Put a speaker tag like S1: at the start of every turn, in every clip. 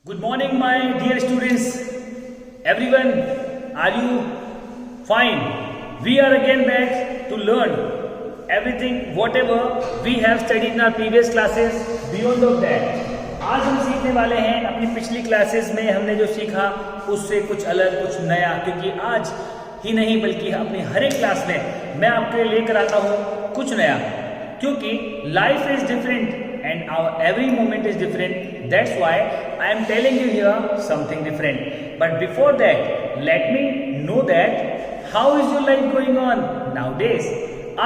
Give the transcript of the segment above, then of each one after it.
S1: Good morning, my dear students. Everyone, are you fine? We are again back to learn everything, whatever we have studied in our previous classes. Beyond of that, आज हम सीखने वाले हैं अपनी पिछली classes में हमने जो सीखा उससे कुछ अलग, कुछ नया, क्योंकि आज ही नहीं बल्कि अपनी हर एक क्लास में मैं आपके लिए लेकर आता हूँ कुछ नया, क्योंकि life is different and our every moment is different. That's why I am telling you here something different. But before that, let me know that how is your life going on nowadays?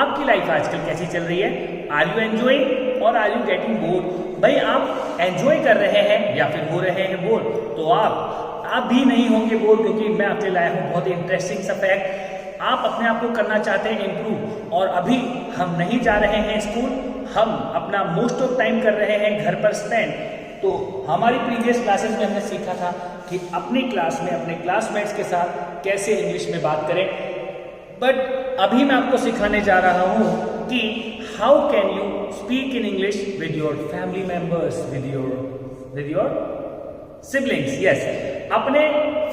S1: आपकी life आजकल कैसी चल रही है? Are you enjoying or are you getting bored? भाई आप enjoy कर रहे हैं या फिर हो रहे हैं बोर? तो आप भी नहीं होंगे बोर, क्योंकि मैं आपके लाया हूँ बहुत इंटरेस्टिंग सा फैक्ट। आप अपने आप को करना चाहते हैं इम्प्रूव, और अभी हम नहीं जा रहे हैं स्कूल, हम अपना मोस्ट ऑफ टाइम कर रहे हैं घर पर स्पेंड। तो हमारी प्रीवियस क्लासेस में हमने सीखा था कि अपनी क्लास में अपने क्लासमेट्स के साथ कैसे इंग्लिश में बात करें, बट अभी मैं आपको सिखाने जा रहा हूं कि how can you speak in English with your family members, with your siblings. Yes, अपने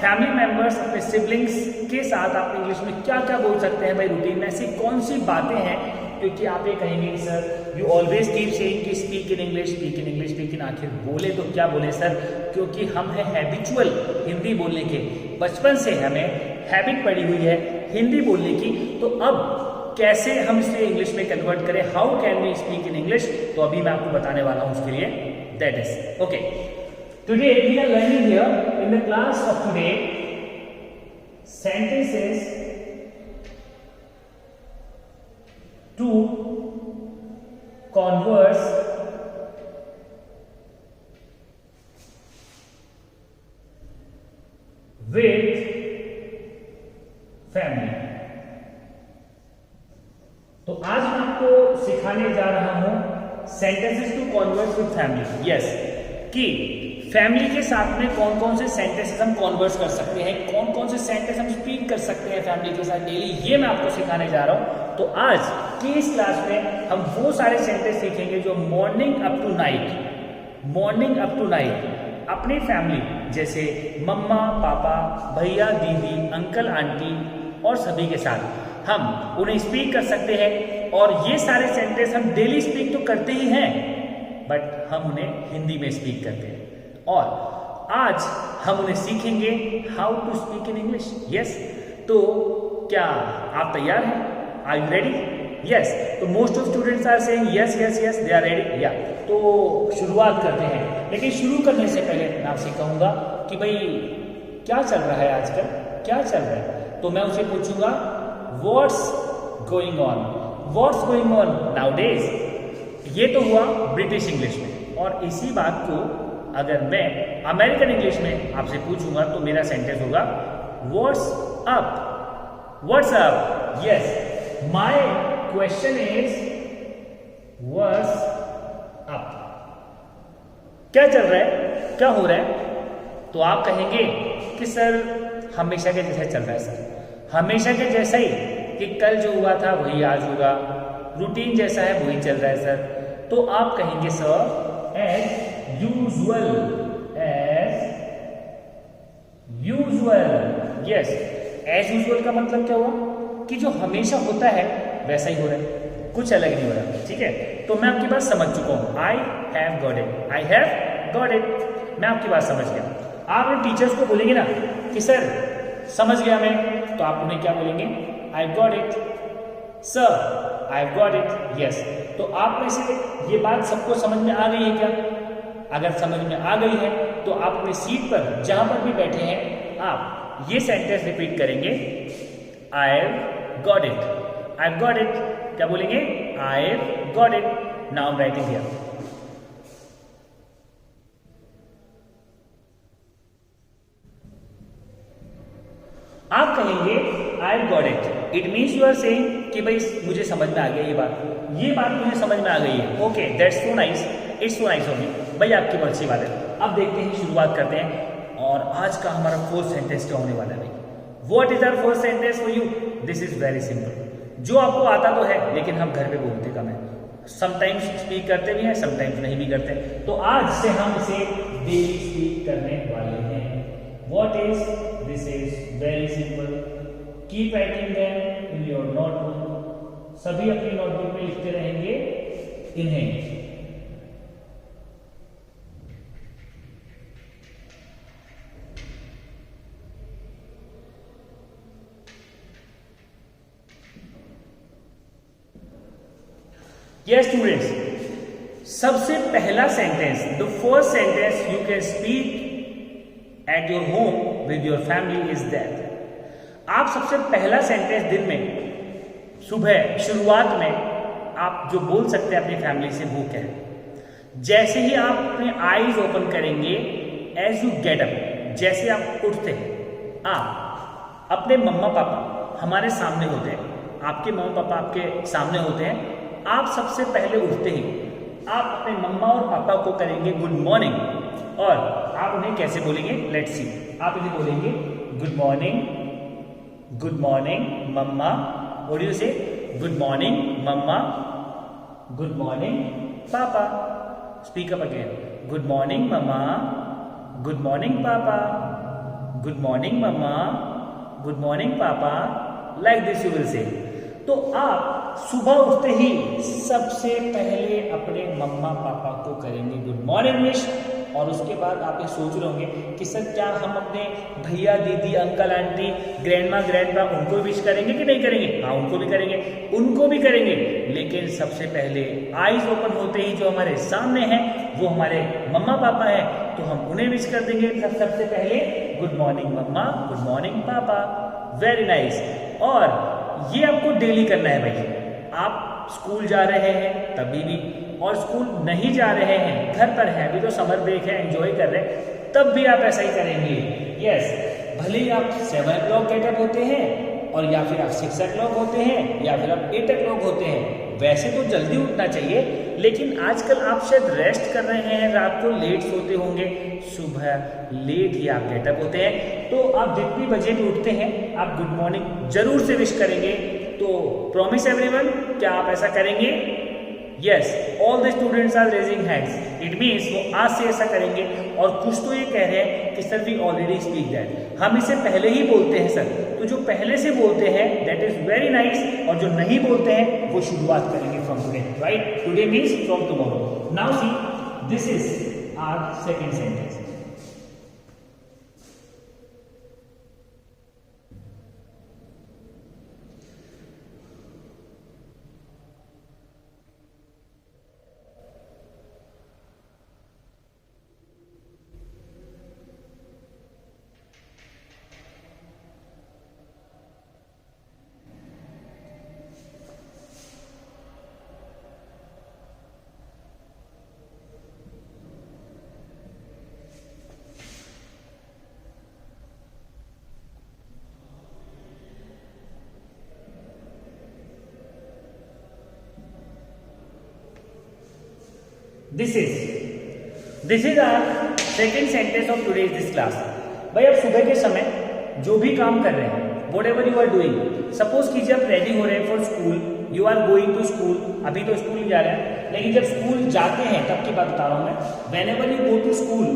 S1: फैमिली मेंबर्स, अपने सिबलिंग्स के साथ आप इंग्लिश में क्या क्या बोल सकते हैं भाई रूटीन में, ऐसी कौन सी बातें हैं, क्योंकि आप ये कहेंगे sir you always keep saying कि speak in English, speak in English, speak in, आखिर बोले तो क्या बोले सर, क्योंकि हम हैं हैबिचुअल हिंदी बोलने के, बचपन से हमें हैबिट पड़ी हुई है हिंदी बोलने की। तो अब कैसे हम इसे इंग्लिश में कन्वर्ट करें, how can we speak in English, तो अभी मैं आपको बताने वाला हूं उसके लिए। That is okay. Today we are learning here in the class of today sentences to converse with family। तो आज मैं आपको सिखाने जा रहा हूं sentences to converse with family। Yes, कि फैमिली के साथ में कौन कौन से सेंटेंसेस हम कॉन्वर्स कर सकते हैं, कौन कौन से सेंटेंस हम स्पीक कर सकते हैं फैमिली के साथ डेली, ये मैं आपको सिखाने जा रहा हूं। तो आज की इस क्लास में हम वो सारे सेंटेंस सीखेंगे जो मॉर्निंग अप टू नाइट अपनी फैमिली जैसे मम्मा पापा, भैया दीदी, अंकल आंटी और सभी के साथ हम उन्हें स्पीक कर सकते हैं। और ये सारे सेंटेंस हम डेली स्पीक तो करते ही हैं, बट हम उन्हें हिंदी में स्पीक करते हैं, और आज हम उन्हें सीखेंगे how to speak in English. Yes, तो क्या आप तैयार हैं? Are you ready? यस, तो most of students are saying yes yes yes, they are ready. या तो शुरुआत करते हैं, लेकिन शुरू करने से पहले मैं आपसे कहूंगा कि भाई क्या चल रहा है आजकल, क्या चल रहा है, तो मैं उसे पूछूंगा व्हाट्स गोइंग ऑन नाउडेज। ये तो हुआ ब्रिटिश इंग्लिश में, और इसी बात को अगर मैं अमेरिकन इंग्लिश में आपसे पूछूंगा तो मेरा सेंटेंस होगा what's up. Yes, my question is what's up. क्या चल रहा है, क्या हो रहा है? तो आप कहेंगे कि सर हमेशा के जैसा चल रहा है सर, हमेशा के जैसा ही, कि कल जो हुआ था वही आज होगा, रूटीन जैसा है वही चल रहा है सर। तो आप कहेंगे sir as usual. Yes, as usual का मतलब क्या हुआ कि जो हमेशा होता है वैसा ही हो रहा है, कुछ अलग नहीं हो रहा। ठीक है, तो मैं आपकी बात समझ चुका हूं। आई हैव गॉट इट, मैं आपकी बात समझ गया। आप अपने टीचर्स को बोलेंगे ना कि सर समझ गया मैं, तो आप उन्हें क्या बोलेंगे? I got it sir, I got it. Yes, तो आप में से ये बात सबको समझ में आ गई है क्या? अगर समझ में आ गई है तो आप अपनी सीट पर जहां पर भी बैठे हैं आप ये सेंटेंस रिपीट करेंगे, आई गॉट इट। क्या बोलेंगे? I got it. Now I am writing here. आप कहेंगे I got it, it means you are saying कि भाई मुझे समझ में आ गया ये बात मुझे समझ में आ गई है। Okay, that's so nice, it's so nice of you. भाई आपकी बहुत अच्छी बात है। अब देखते हैं, शुरुआत करते हैं, और आज का हमारा फोर्थ सेंटेंस क्या होने वाला है भाई। What is our first sentence for you? This is very simple. जो आपको आता तो है लेकिन हम घर पे बोलते कम है। समटाइम्स स्पीक करते भी हैं, समटाइम्स नहीं भी करते। तो आज से हम इसे डेली स्पीक करने वाले हैं। What is this? Is very simple. Keep writing them in your notebook. सभी अपनी नोटबुक में लिखते रहेंगे इन्हें। Yes students, सबसे पहला sentence, the first sentence you can speak at your home with your family is that. आप सबसे पहला सेंटेंस दिन में सुबह शुरुआत में आप जो बोल सकते हैं अपनी फैमिली से वो क्या है। जैसे ही आप अपने आईज ओपन करेंगे, एज यू गेट अप, जैसे आप उठते हैं, आप अपने मम्मा पापा हमारे सामने होते हैं, आपके मम्मा पापा आपके सामने होते हैं, आप सबसे पहले उठते ही आप अपने मम्मा और पापा को करेंगे गुड मॉर्निंग। और आप उन्हें कैसे बोलेंगे? Let's see. आप इन्हें बोलेंगे good morning, good morning mama. What do you say? Good morning mama, good morning papa. Speak up again. Good morning mama, good morning papa, good morning mama, good morning papa. Like this you will say. तो आप सुबह उठते ही सबसे पहले अपने मम्मा पापा को करेंगे गुड मॉर्निंग विश। और उसके बाद आप ये सोच रहे होंगे कि सर क्या हम अपने भैया दीदी अंकल आंटी ग्रैंडमा ग्रैंडपा उनको विश करेंगे कि नहीं करेंगे? हाँ, उनको भी करेंगे, उनको भी करेंगे। लेकिन सबसे पहले आईज ओपन होते ही जो हमारे सामने हैं वो हमारे मम्मा पापा हैं, तो हम उन्हें विश कर देंगे सबसे पहले good morning mama, good morning पापा। Very nice. और ये आपको डेली करना है भाई। आप स्कूल जा रहे हैं तभी भी, और स्कूल नहीं जा रहे हैं, घर पर हैं, अभी तो समर ब्रेक है, एंजॉय कर रहे हैं, तब भी आप ऐसा ही करेंगे। यस, भले ही आप 7 o'clock गेटअप होते हैं, और या फिर आप 6 o'clock होते हैं, या फिर आप 8 o'clock होते हैं। वैसे तो जल्दी उठना चाहिए, लेकिन आजकल आप शायद रेस्ट कर रहे हैं, रात को लेट सोते होंगे, सुबह लेट ही आप गेटअप होते हैं। तो आप जितनी बजे भी उठते हैं आप गुड मॉर्निंग जरूर से विश करेंगे। तो प्रॉमिस एवरीवन, क्या आप ऐसा करेंगे? Yes, all the students are raising hands. It means वो आज से ऐसा करेंगे। और कुछ तो ये कह रहे हैं कि sir we already speak that, हम इसे पहले ही बोलते हैं सर। तो जो पहले से बोलते हैं दैट इज वेरी नाइस, और जो नहीं बोलते हैं वो शुरुआत करेंगे from today, right? Today means from tomorrow. Now see, this is our second sentence. This is our second sentence of today's this class। भाई आप सुबह के समय जो भी काम कर रहे हैं, whatever you are doing, suppose कीजिए आप रेडी हो रहे हैं for school, you are going to school. अभी तो स्कूल जा रहे हैं, लेकिन जब स्कूल जाते हैं तब की बात बता रहा हूँ मैं। whenever you go to school,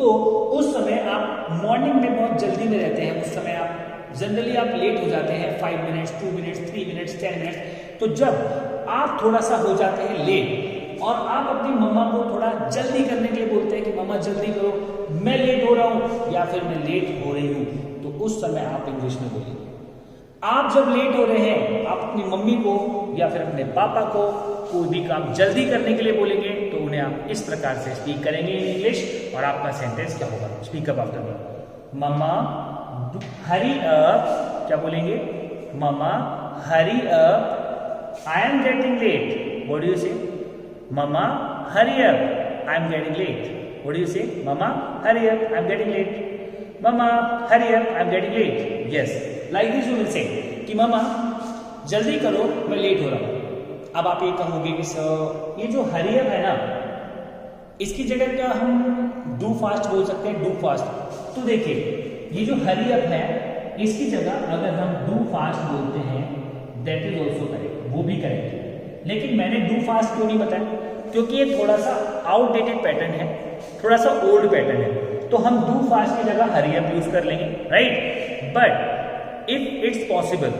S1: तो उस समय आप मॉर्निंग में बहुत जल्दी में रहते हैं, उस समय आप जनरली आप लेट हो जाते हैं 5 मिनट्स, 2 मिनट्स, 3 मिनट्स, 10 मिनट्स। तो जब आप थोड़ा सा हो जाते हैं लेट, और आप अपनी मम्मा को थोड़ा जल्दी करने के लिए बोलते हैं कि मम्मा जल्दी करो, मैं लेट हो रहा हूँ, या फिर मैं लेट हो रही हूँ, तो उस समय आप इंग्लिश में बोलिए। आप जब लेट हो रहे हैं, आप अपनी मम्मी को या फिर अपने पापा को कोई भी काम जल्दी करने के लिए बोलेंगे, तो उन्हें आप इस प्रकार से स्पीक करेंगे इन इंग्लिश। और आपका सेंटेंस क्या होगा? Speak up after me. Mama hurry up. क्या बोलेंगे? Mama hurry up, I am getting late. What do you say? Mama, hurry up, I'm getting late. What do you say? Mama, hurry up, I'm getting late. Mama, hurry up, I'm getting late. Yes, like this you will say कि मम्मा जल्दी करो, मैं late हो रहा हूँ। अब आप ये कहोगे कि सर ये जो hurry up है ना, इसकी जगह क्या हम do fast बोल सकते हैं? do fast। तो देखिए, ये जो hurry up है, इसकी जगह अगर हम do fast बोलते हैं, that is also correct, वो भी करेक्ट है। लेकिन मैंने डू फास्ट क्यों नहीं बताया? क्योंकि ये थोड़ा सा आउटडेटेड पैटर्न है, थोड़ा सा ओल्ड पैटर्न है, तो हम डू फास्ट की जगह हरी अप यूज कर लेंगे, right? But if it's possible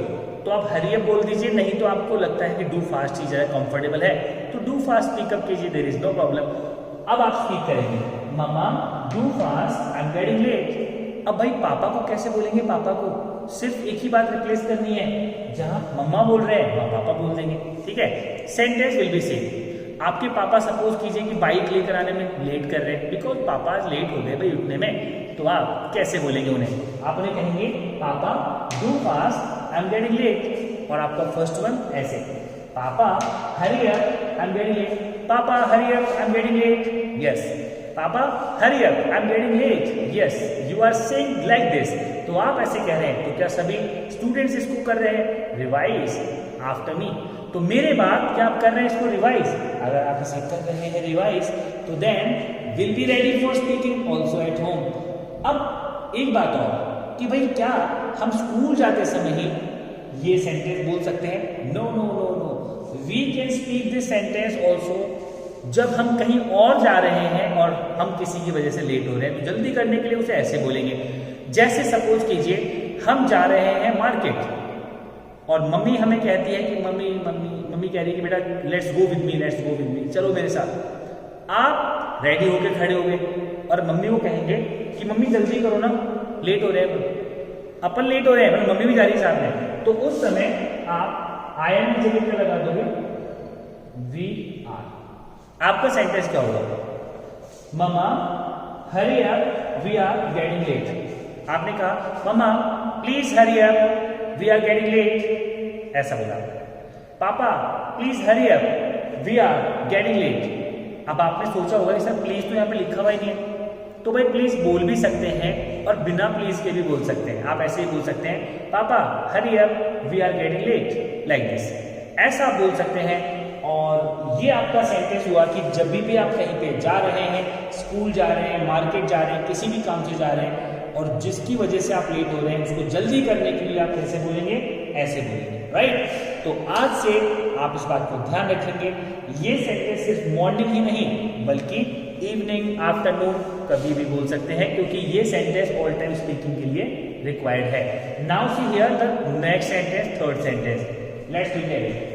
S1: तो आप हरी अप बोल दीजिए, नहीं तो आपको लगता है कि डू फास्ट ही ज़्यादा कंफर्टेबल है तो डू फास्ट स्पीकअप कीजिए, देयर इज नो प्रॉब्लम। अब आप स्पीक करेंगे, mama do fast I am getting late. अब भाई पापा को कैसे बोलेंगे? पापा को सिर्फ एक ही बात रिप्लेस करनी है, जहां मम्मा बोल रहे हैं वहां पापा बोल देंगे, ठीक है? Sentence will be same. आपके पापा सपोज कीजिए कि बाइक लेकर आने में लेट कर रहे हैं, बिकॉज पापा आज लेट हो गए भाई उठने में, तो आप कैसे बोलेंगे उन्हें? आप उन्हें कहेंगे papa do fast I am getting late, और आपका फर्स्ट वन ऐसे, papa hurry up I am getting late, papa hurry up I am getting late, yes, papa hurry up I am getting late, yes, you are saying like this. तो आप ऐसे कह रहे हैं, तो क्या सभी स्टूडेंट्स इसको कर रहे हैं? Revise after me. तो मेरे बाद क्या आप कर रहे हैं इसको रिवाइज? अगर आप इसे कर रहे हैं रिवाइज तो then will be ready for speaking also at home. अब एक बात और कि भाई क्या हम स्कूल जाते समय ही ये सेंटेंस बोल सकते हैं? No no no no, we can speak this sentence also जब हम कहीं और जा रहे हैं और हम किसी की वजह से लेट हो रहे हैं, तो जल्दी करने के लिए उसे ऐसे बोलेंगे। जैसे सपोज कीजिए हम जा रहे हैं मार्केट और मम्मी हमें कहती है कि मम्मी कह रही है कि बेटा लेट्स गो विद मी, चलो मेरे साथ। आप रेडी होके खड़े हो गए और मम्मी को कहेंगे कि मम्मी जल्दी करो ना, लेट हो रहे हैं, अपन लेट हो रहे हैं, मम्मी भी जा रही है साथ में। तो उस समय आप आई एम की जगह क्या लगा दोगे? We are. आपका सेंटेंस क्या होगा? Mama hurry up we are getting late. आपने कहा mama please hurry up we are getting late, ऐसा बोला। Papa please hurry up we are getting late. अब आपने सोचा होगा कि सर प्लीज तो यहाँ पे लिखा हुआ ही नहीं है, तो भाई प्लीज बोल भी सकते हैं और बिना प्लीज के भी बोल सकते हैं। आप ऐसे ही बोल सकते हैं papa hurry up we are getting late, like this, ऐसा आप बोल सकते हैं। और ये आपका सेंटेंस हुआ कि जब भी आप कहीं पे जा रहे हैं, स्कूल जा रहे हैं, मार्केट जा रहे हैं, किसी भी काम से जा रहे हैं और जिसकी वजह से आप लेट हो रहे हैं उसको जल्दी करने के लिए आप कैसे बोलेंगे? ऐसे बोलेंगे, राइट? तो आज से आप इस बात को ध्यान रखेंगे, ये सेंटेंस सिर्फ मॉर्निंग ही नहीं बल्कि इवनिंग, आफ्टरनून कभी भी बोल सकते हैं, क्योंकि ये सेंटेंस ऑल टाइम स्पीकिंग के लिए रिक्वायर्ड है। Now see here the next sentence, third sentence, let's look at it.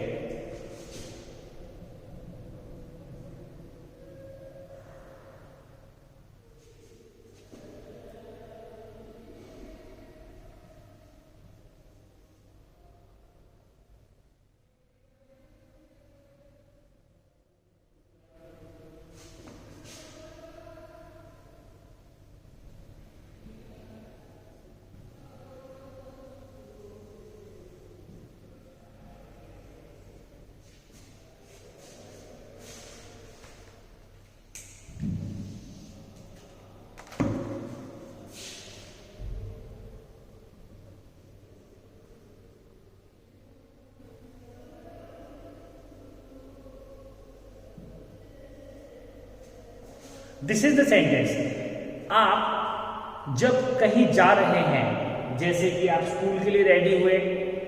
S1: This is the sentence. आप जब कहीं जा रहे हैं, जैसे कि आप स्कूल के लिए रेडी हुए,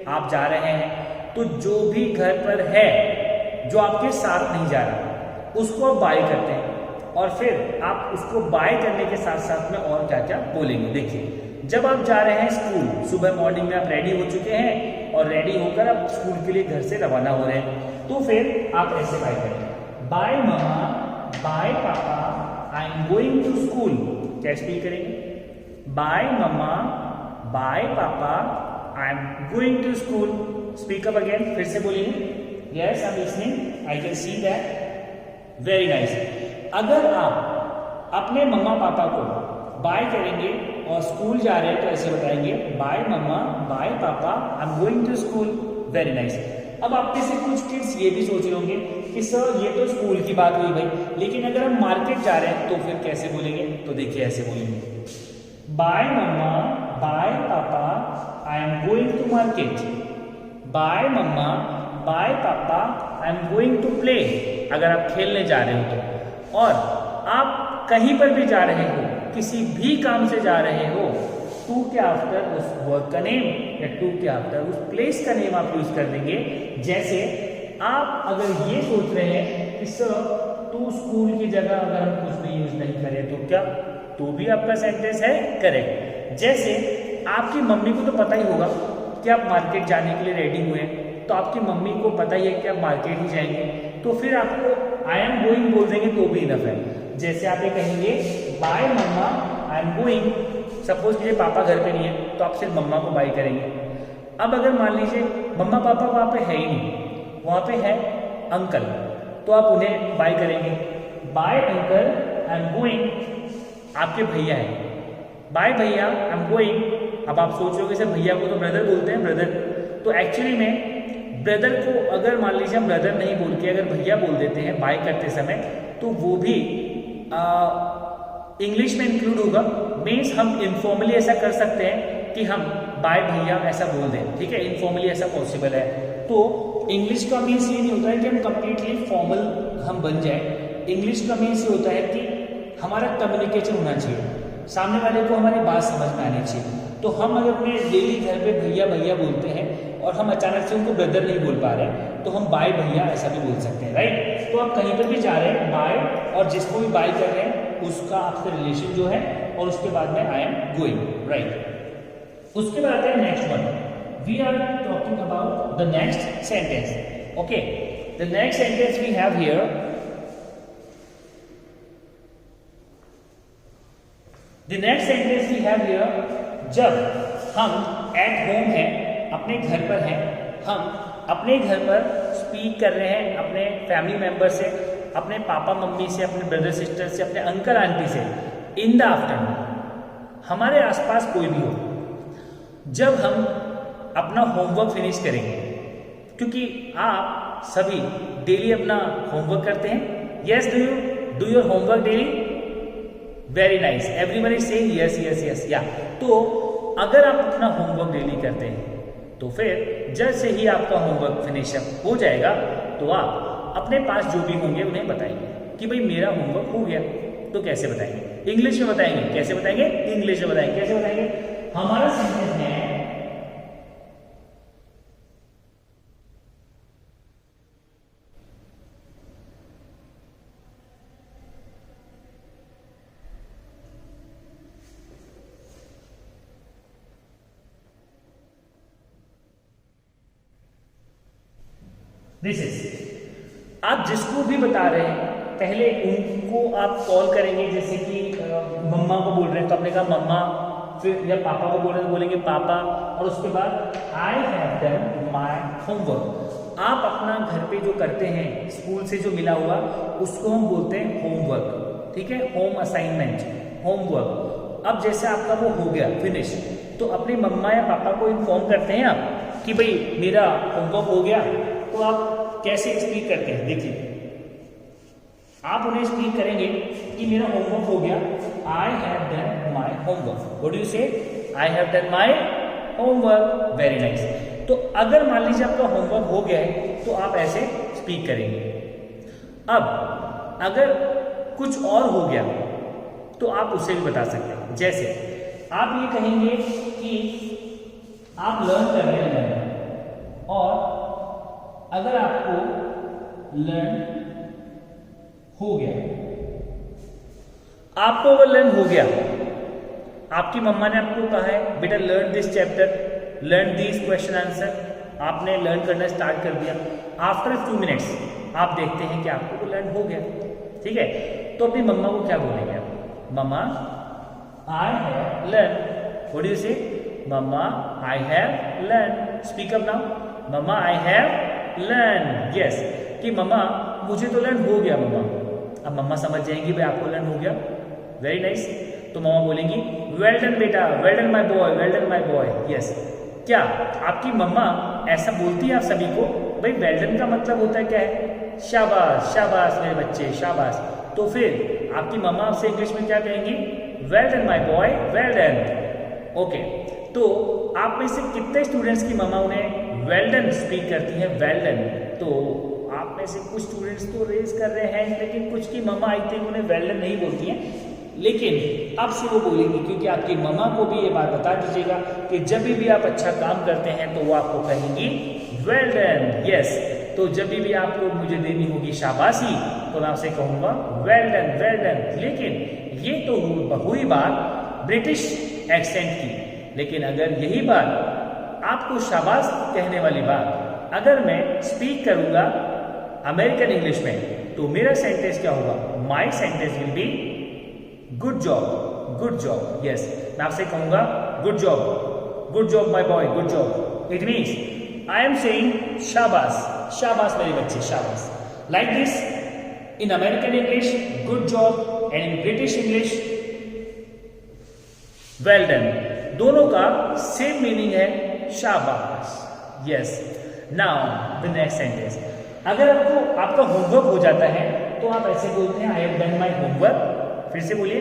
S1: आप जा रहे हैं, तो जो भी घर पर है जो आपके साथ नहीं जा रहा उसको आप बाय करते हैं और फिर आप उसको बाय करने के साथ साथ में और क्या क्या बोलेंगे। देखिए, जब आप जा रहे हैं स्कूल, सुबह मॉर्निंग में आप रेडी हो चुके हैं और रेडी होकर आप स्कूल के लिए घर से रवाना हो रहे हैं, तो फिर आप ऐसे बाय करेंगे, bye mama, bye papa, I am going to school. क्या स्पीक करेंगे? Bye mama, bye papa, I am going to school. Speak up again, फिर से बोलिए। Yes, I am listening, I can see that, very nice. अगर आप अपने मम्मा पापा को बाय करेंगे और स्कूल जा रहे हैं तो ऐसे बताएंगे, bye mama, bye papa, I am going to school, very nice. अब आप में से कुछ किड्स ये भी सोच रहे होंगे कि सर ये तो स्कूल की बात हुई भाई, लेकिन अगर हम मार्केट जा रहे हैं तो फिर कैसे बोलेंगे? तो देखिए ऐसे बोलेंगे, bye mama, bye papa, I am going to market. Bye mama, bye papa, I am going to play. अगर आप खेलने जा रहे हो तो, और आप कहीं पर भी जा रहे हो, किसी भी काम से जा रहे हो, टू के आफ्टर उस वर्ड का नेम या टू के आफ्टर उस प्लेस का नेम आप यूज कर देंगे। जैसे आप अगर ये सोच रहे हैं कि सर टू स्कूल की जगह अगर हम कुछ भी यूज नहीं करें तो क्या, तो भी आपका सेंटेंस है करेक्ट। जैसे आपकी मम्मी को तो पता ही होगा कि आप मार्केट जाने के लिए रेडी हुए हैं, तो आपकी मम्मी को पता ही है कि आप मार्केट ही जाएंगे, तो फिर आपको आई एम गोइंग बोल देंगे तो भी इनफ है। जैसे आप ये कहेंगे bye mama I am going, suppose कीजिए पापा घर पे नहीं है तो आप सिर्फ मम्मा को बाय करेंगे। अब अगर मान लीजिए मम्मा पापा वहाँ पे है ही नहीं, वहाँ पे है अंकल, तो आप उन्हें बाय करेंगे, bye uncle I am going. आपके भैया है, बाय भैया आई एम गोइंग। अब आप सोच रहे हो कि सर भैया को तो ब्रदर बोलते हैं, ब्रदर, तो एक्चुअली में ब्रदर को अगर मान लीजिए हम ब्रदर नहीं बोल के अगर भैया बोल देते हैं बाय करते समय, तो वो भी इंग्लिश में इंक्लूड होगा। मीन्स हम इनफॉर्मली ऐसा कर सकते हैं कि हम बाय भैया ऐसा बोल दें, ठीक है, इनफॉर्मली ऐसा पॉसिबल है। तो इंग्लिश का मीन्स ये नहीं होता है कि हम कंप्लीटली फॉर्मल हम बन जाए। इंग्लिश का मीन्स ये होता है कि हमारा कम्युनिकेशन होना चाहिए, सामने वाले को हमारी बात समझ में आनी चाहिए। तो हम अगर अपने डेली घर पे भैया भैया बोलते हैं और हम अचानक से उनको ब्रदर नहीं बोल पा रहे हैं, तो हम बाय भैया ऐसा भी बोल सकते हैं, राइट। तो आप कहीं पर भी जा रहे हैं बाय, और जिसको भी बाय कर रहे हैं उसका आपसे रिलेशन जो है, और उसके बाद में आई एम गोइंग, राइट। उसके बाद आते हैं next one, we are talking about the next sentence. Okay, the next sentence we have here, the next sentence we have here, जब हम एट होम हैं, अपने घर पर हैं, हम अपने घर पर स्पीक कर रहे हैं अपने फैमिली मेंबर से, अपने पापा मम्मी से, अपने ब्रदर सिस्टर से, अपने अंकल आंटी से, इन द आफ्टरनून, हमारे आसपास कोई भी हो, जब हम अपना होमवर्क फिनिश करेंगे, क्योंकि आप सभी डेली अपना होमवर्क करते हैं। Yes, do your homework daily? Very nice, everyone is saying yes yes yes, या। तो अगर आप अपना होमवर्क डेली करते हैं, तो फिर जैसे ही आपका होमवर्क फिनिश हो जाएगा, तो आप अपने पास जो भी होंगे उन्हें बताएंगे कि भाई मेरा होमवर्क हो गया। तो कैसे बताएंगे? इंग्लिश में बताएंगे। कैसे बताएंगे? इंग्लिश में बताएंगे। कैसे बताएंगे? हमारा सेंटेंस है, दिस इज, आप जिसको भी बता रहे हैं पहले उनको आप कॉल करेंगे, जैसे कि मम्मा को बोल रहे हैं तो आपने कहा मम्मा, फिर या पापा को बोल रहे हैं तो बोलेंगे पापा, और उसके बाद आई हैव डन माई होमवर्क। आप अपना घर पे जो करते हैं स्कूल से जो मिला हुआ, उसको हम बोलते हैं होमवर्क, ठीक है, होम असाइनमेंट, होमवर्क। अब जैसे आपका वो हो गया फिनिश, तो अपनी मम्मा या पापा को इन्फॉर्म करते हैं आप कि भाई मेरा होमवर्क हो गया। तो आप कैसे स्पीक करते हैं? देखिए, आप उन्हें स्पीक करेंगे कि मेरा होमवर्क हो गया, I have done my homework. What do you say? I have done my homework. Very nice. तो अगर मान लीजिए आपका होमवर्क हो गया है, तो आप ऐसे स्पीक करेंगे। अब अगर कुछ और हो गया, तो आप उसे भी बता सकते हैं। जैसे आप ये कहेंगे कि आप लर्न कर रहे हैं, और अगर आपको लर्न हो गया, आपको अगर लर्न हो गया, आपकी मम्मा ने आपको कहा है बेटा learn this chapter, learn this question answer, आपने लर्न करना स्टार्ट कर दिया। आफ्टर 2 मिनट्स आप देखते हैं कि आपको वो लर्न हो गया, ठीक है। तो अपनी मम्मा को क्या बोलेंगे आप? Mama I have learn. What do you say? Mama I have learn. Speak up now. Mama I have learn. Yes, कि मम्मा मुझे तो लर्न हो गया मम्मा। अब मम्मा समझ जाएंगी भाई आपको लर्न हो गया। Very nice. तो मम्मा बोलेंगी वेल डन बेटा, well done my boy, well done my boy. Yes, क्या आपकी मम्मा ऐसा बोलती है आप सभी को? भाई वेल डन का मतलब होता है क्या है? शाबाश, शाबाश मेरे बच्चे, शाबाश। तो फिर आपकी मम्मा आपसे इंग्लिश में क्या कहेंगी? Well done my boy, well done. Okay, तो आप में से कितने स्टूडेंट्स की मम्मा उन्हें वेल डन स्पीक करती है? Well done. तो आप में से कुछ स्टूडेंट्स तो रेज कर रहे हैं, लेकिन कुछ की मम्मा आई थिंक उन्हें वेल डन नहीं बोलती हैं, लेकिन अब से वो बोलेंगी, क्योंकि आपकी मम्मा को भी ये बात बता दीजिएगा कि जब भी आप अच्छा काम करते हैं तो वो आपको कहेंगी वेल डन। यस, तो जब भी आपको मुझे देनी होगी शाबाशी तो मैं आपसे कहूँगा वेल डन, वेल डन। लेकिन ये तो हुई बात ब्रिटिश एक्सेंट की, लेकिन अगर यही बात आपको शाबाश कहने वाली बात अगर मैं स्पीक करूँगा अमेरिकन इंग्लिश में, तो मेरा सेंटेंस क्या होगा? My sentence will be good job, good job. Yes, मैं आपसे कहूँगा good job my boy, good job. It means I am saying शाबाश, शाबाश मेरे बच्चे, शाबाश। Like this in American English good job and in British English well done. दोनों का सेम मीनिंग है शाबाश। Yes, now the next sentence. अगर आपको आपका होमवर्क हो जाता है तो आप ऐसे बोलते हैं आई हैव डन माई होमवर्क। फिर से बोलिए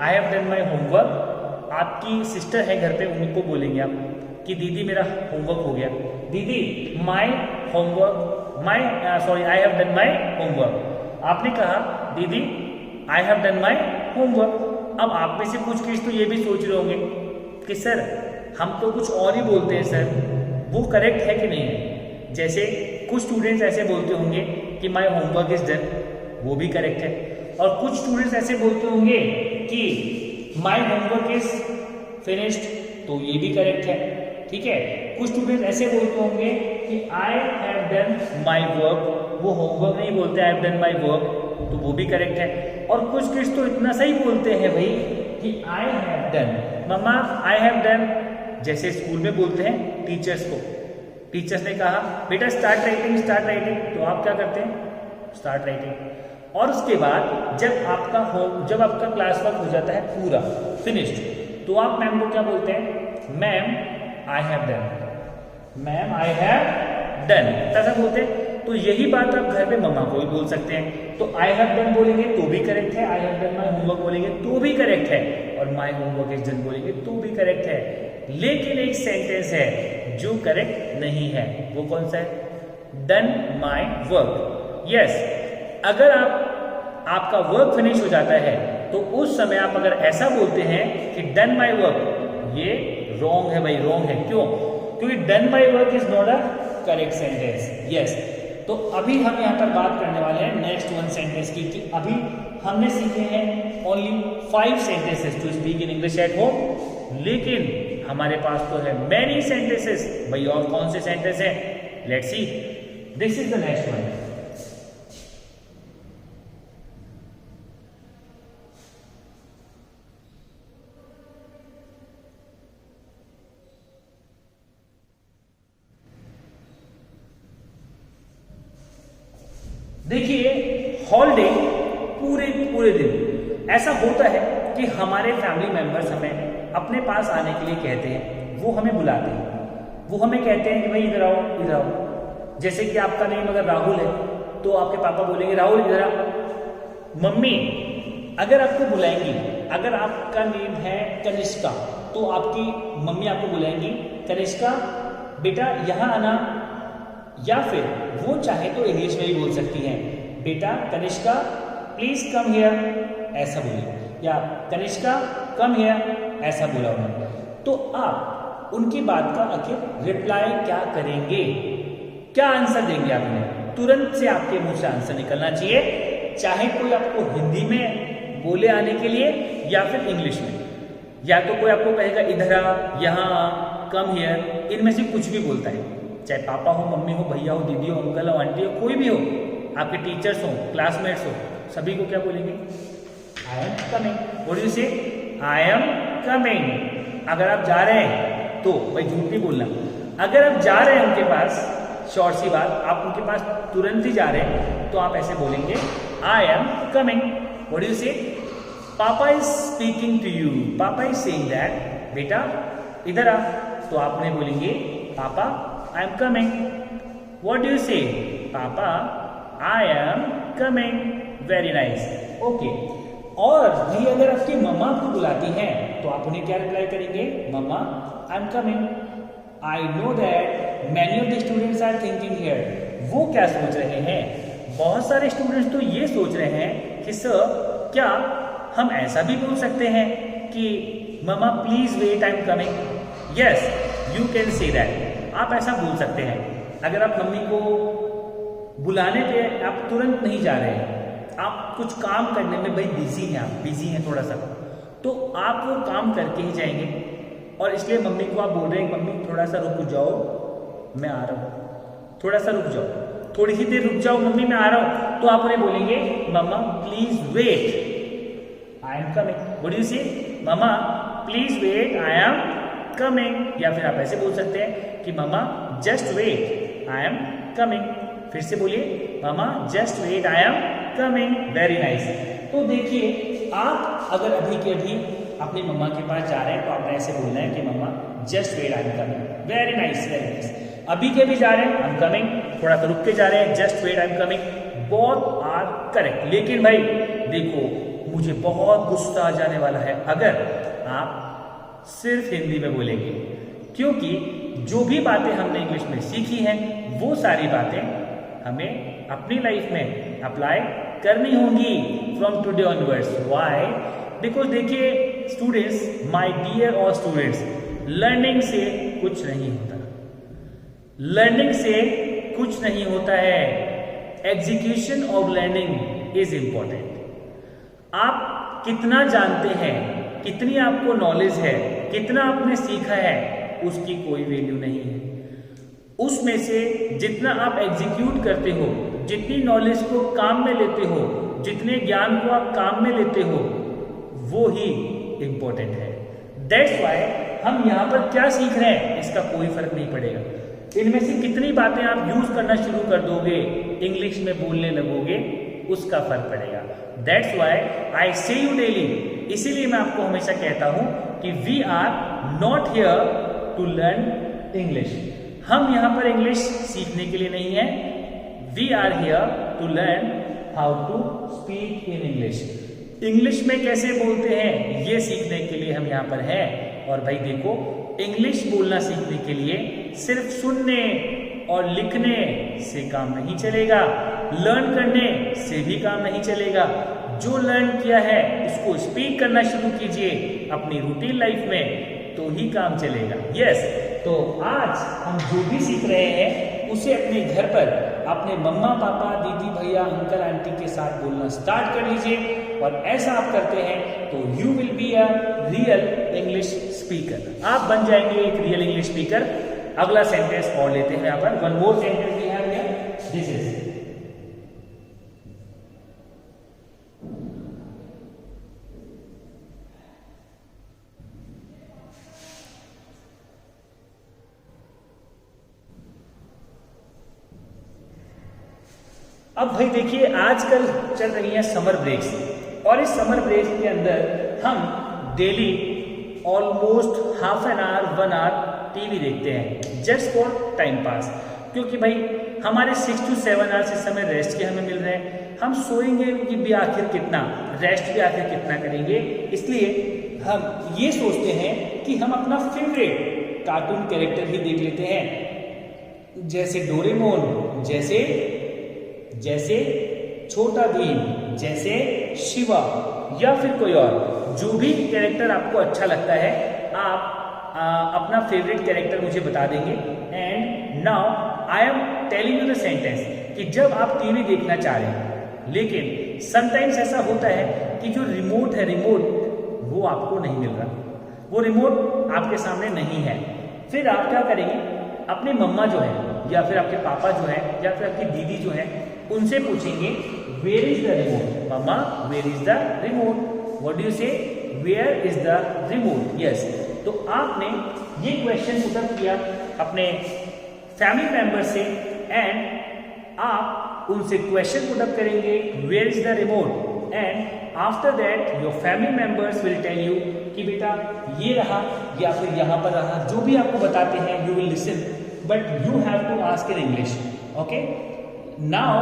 S1: आई हैव डन माई होमवर्क। आपकी सिस्टर है घर पे, उनको बोलेंगे आप कि दीदी मेरा होमवर्क हो गया। दीदी my homework, I have done my homework. आपने कहा दीदी आई हैव डन माई होमवर्क। अब आप में से कुछ किस तो ये भी सोच रहे होंगे कि सर हम तो कुछ और ही बोलते हैं सर, वो करेक्ट है कि नहीं है? जैसे कुछ स्टूडेंट्स ऐसे बोलते होंगे कि माई होमवर्क इज डन, वो भी करेक्ट है। और कुछ स्टूडेंट्स ऐसे बोलते होंगे कि माई होमवर्क इज फिनिश्ड, तो ये भी करेक्ट है। ठीक है, कुछ स्टूडेंट्स ऐसे बोलते होंगे कि I have done my work, वो होमवर्क नहीं बोलते, आई हैव डन माई वर्क, तो वो भी करेक्ट है। और कुछ किस तो इतना सही बोलते हैं भाई कि I have done, mama I have done. जैसे स्कूल में बोलते हैं टीचर्स को, टीचर्स ने कहा बेटा स्टार्ट राइटिंग, तो आप क्या करते हैं? Start writing. और उसके बाद जब आपका क्लास वर्क हो जाता है पूरा फिनिश्ड, तो आप मैम को क्या बोलते हैं? Ma'am I have done, ma'am I have done, ऐसा बोलते हैं। तो यही बात आप घर पे मम्मा को भी बोल सकते हैं। तो आई हैव डन बोलेंगे तो भी करेक्ट है, आई हैव डन माई होमवर्क बोलेंगे तो भी करेक्ट है, और माई होमवर्क इज डन बोलेंगे तो भी करेक्ट है। लेकिन एक सेंटेंस है जो करेक्ट नहीं है, वो कौन सा है? Done my work. यस, अगर आपका वर्क फिनिश हो जाता है तो उस समय आप अगर ऐसा बोलते हैं कि डन माई वर्क, ये रॉन्ग है भाई, रॉन्ग है। क्यों? क्योंकि done my work is not a correct sentence. Yes, तो अभी हम यहाँ पर बात करने वाले हैं नेक्स्ट वन सेंटेंस की, कि अभी हमने सीखे हैं only 5 sentences to speak in English at home, लेकिन हमारे पास तो है मैनी सेंटेंसेस। भाई और कौन से सेंटेंस है? Let's see, this is the next one. देखिए, हॉलीडे पूरे दिन ऐसा होता है कि हमारे फैमिली मेंबर्स हमें अपने पास आने के लिए कहते हैं, वो हमें बुलाते हैं, वो हमें कहते हैं कि भाई इधर आओ, इधर आओ। जैसे कि आपका नेम अगर राहुल है तो आपके पापा बोलेंगे राहुल इधर आओ। मम्मी अगर आपको बुलाएंगी, अगर आपका नेम है कनिष्का तो आपकी मम्मी आपको बुलाएंगी कनिष्का बेटा यहाँ आना, या फिर वो चाहे तो इंग्लिश में भी बोल सकती हैं, बेटा कनिष्का प्लीज कम हियर, ऐसा बोलिए, या कनिष्का कम हियर, ऐसा बोला उन्होंने। तो आप उनकी बात का आखिर रिप्लाई क्या करेंगे? क्या आंसर देंगे? आपने तुरंत से आपके मुंह से आंसर निकलना चाहिए, चाहे कोई आपको हिंदी में बोले आने के लिए या फिर इंग्लिश में। या तो कोई आपको कहेगा इधर आ, यहाँ आ, कम हियर, इनमें से कुछ भी बोलता है, चाहे पापा हो, मम्मी हो, भैया हो, दीदी हो, अंकल हो, आंटी हो, कोई भी हो, आपके टीचर्स हो, क्लासमेट्स हो, सभी को क्या बोलेंगे? I am coming. What do you say? I am coming. अगर आप जा रहे हैं तो भाई झूठ नहीं बोलना, अगर आप जा रहे हैं उनके पास, शॉर्ट सी बात, आप उनके पास तुरंत ही जा रहे हैं तो आप ऐसे बोलेंगे I am coming. What do you से? पापा इज स्पीकिंग टू यू, पापा इज सेइंग दैट, बेटा इधर आ, तो आपने बोलेंगे पापा I am coming. What do you say? Papa, I am coming. Very nice. Okay. और भी अगर आपकी मम्मा आपको बुलाती हैं तो आप उन्हें क्या रिप्लाई करेंगे? मम्मा, I am coming. I know that many of the students are thinking here. वो क्या सोच रहे हैं? बहुत सारे स्टूडेंट्स तो ये सोच रहे हैं कि सर क्या हम ऐसा भी बोल सकते हैं कि mama please wait I am coming? Yes, you can say that. आप ऐसा बोल सकते हैं। अगर आप मम्मी को बुलाने पे आप तुरंत नहीं जा रहे हैं, आप कुछ काम करने में भाई बिजी हैं, आप बिजी हैं थोड़ा सा, तो आप वो काम करके ही जाएंगे। और इसलिए मम्मी को आप बोल रहे हैं मम्मी थोड़ा सा रुक जाओ, मैं आ रहा हूँ, थोड़ा सा रुक जाओ, थोड़ी सी देर रुक जाओ मम्मी मैं आ रहा हूँ, तो आप उन्हें बोलेंगे mama please wait I am coming. What do you say? Mama please wait I am coming. या फिर आप ऐसे बोल सकते हैं कि mama just wait I am coming. फिर से बोलिए mama just wait I am coming. Very nice. तो देखिए आप अगर अभी के अभी अपनी मम्मा के पास जा रहे हैं तो आपने ऐसे बोलना है कि mama just wait I am coming. Very nice, very nice. अभी के अभी जा रहे हैं आई एम कमिंग, थोड़ा सा रुक के जा रहे हैं just wait I am coming, both are correct. लेकिन भाई देखो मुझे बहुत गुस्सा आ जाने वाला है अगर आप सिर्फ हिंदी में बोलेंगे, क्योंकि जो भी बातें हमने इंग्लिश में सीखी हैं वो सारी बातें हमें अपनी लाइफ में अप्लाई करनी होंगी from today onwards. Why? Because देखिए students, my dear all students, learning से कुछ नहीं होता, लर्निंग से कुछ नहीं होता है, execution of learning is important. आप कितना जानते हैं, कितनी आपको नॉलेज है, कितना आपने सीखा है, उसकी कोई वैल्यू नहीं है। उसमें से जितना आप एग्जीक्यूट करते हो, जितनी नॉलेज को काम में लेते हो, जितने ज्ञान को आप काम में लेते हो, वो ही इंपॉर्टेंट है। दैट्स वाई हम यहाँ पर क्या सीख रहे हैं इसका कोई फर्क नहीं पड़ेगा। इनमें से कितनी बातें आप यूज करना शुरू कर दोगे, इंग्लिश में बोलने लगोगे, उसका फर्क पड़ेगा। दैट्स वाई आई से यू डेली, इसीलिए मैं आपको हमेशा कहता हूं कि we are not here to learn English. हम यहां पर इंग्लिश सीखने के लिए नहीं है, we are here to learn how to speak in English. English में कैसे बोलते हैं ये सीखने के लिए हम यहाँ पर हैं। और भाई देखो इंग्लिश बोलना सीखने के लिए सिर्फ सुनने और लिखने से काम नहीं चलेगा, लर्न करने से भी काम नहीं चलेगा। जो लर्न किया है उसको स्पीक करना शुरू कीजिए अपनी रूटीन लाइफ में, तो ही काम चलेगा। यस, तो आज हम जो भी सीख रहे हैं उसे अपने घर पर अपने मम्मा पापा दीदी भैया अंकल आंटी के साथ बोलना स्टार्ट कर लीजिए। और ऐसा आप करते हैं तो you will be a real English speaker, आप बन जाएंगे एक रियल इंग्लिश स्पीकर। अगला सेंटेंस और लेते हैं यहाँ पर, one more sentence we have here, this is अब भाई देखिए आजकल चल रही है समर ब्रेक्स, और इस समर ब्रेक के अंदर हम daily almost half an hour 1 hour TV देखते हैं जस्ट फॉर टाइम पास। क्योंकि भाई हमारे 6 to 7 आवर्स इस समय रेस्ट के हमें मिल रहे हैं, हम सोएंगे कि भी आखिर कितना, रेस्ट भी आखिर कितना करेंगे। इसलिए हम ये सोचते हैं कि हम अपना फेवरेट कार्टून कैरेक्टर ही देख लेते हैं, जैसे डोरेमोन, जैसे छोटा भीम, जैसे शिवा, या फिर कोई और जो भी कैरेक्टर आपको अच्छा लगता है आप अपना फेवरेट कैरेक्टर मुझे बता देंगे। And now I am telling you the sentence कि जब आप टीवी देखना चाह रहे हैं, लेकिन समटाइम्स ऐसा होता है कि जो रिमोट है, रिमोट वो आपको नहीं मिल रहा, वो रिमोट आपके सामने नहीं है। फिर आप क्या करेंगे, अपनी मम्मा जो है या फिर आपके पापा जो है या फिर आपकी दीदी जो है उनसे पूछेंगे where is the remote, mama where is the remote, what do you say, where is the remote. Yes, तो आपने ये क्वेश्चन पुट अप किया अपने फैमिली मेंबर से, एंड आप उनसे क्वेश्चन पुट अप करेंगे where is the remote, and after that your family members will tell you कि बेटा ये रहा या फिर यहाँ पर रहा, जो भी आपको बताते हैं you will listen, but you have to ask in English. Okay, now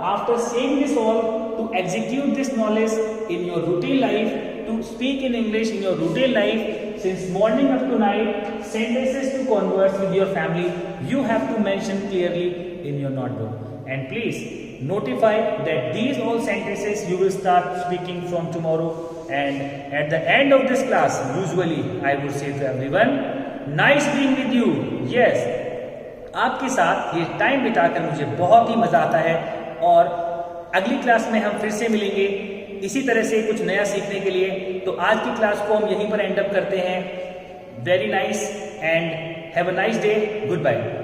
S1: after saying this all, to execute this knowledge in your routine life, to speak in English in your routine life since morning up to night, sentences to converse with your family, you have to mention clearly in your notebook, and please notify that these all sentences you will start speaking from tomorrow. And at the end of this class, usually I would say to everyone, nice being with you. Yes, आपके साथ ये time बिताकर मुझे बहुत ही मज़ा आता है और अगली क्लास में हम फिर से मिलेंगे इसी तरह से कुछ नया सीखने के लिए। तो आज की क्लास को हम यहीं पर एंड अप करते हैं। Very nice and have a nice day. Good bye.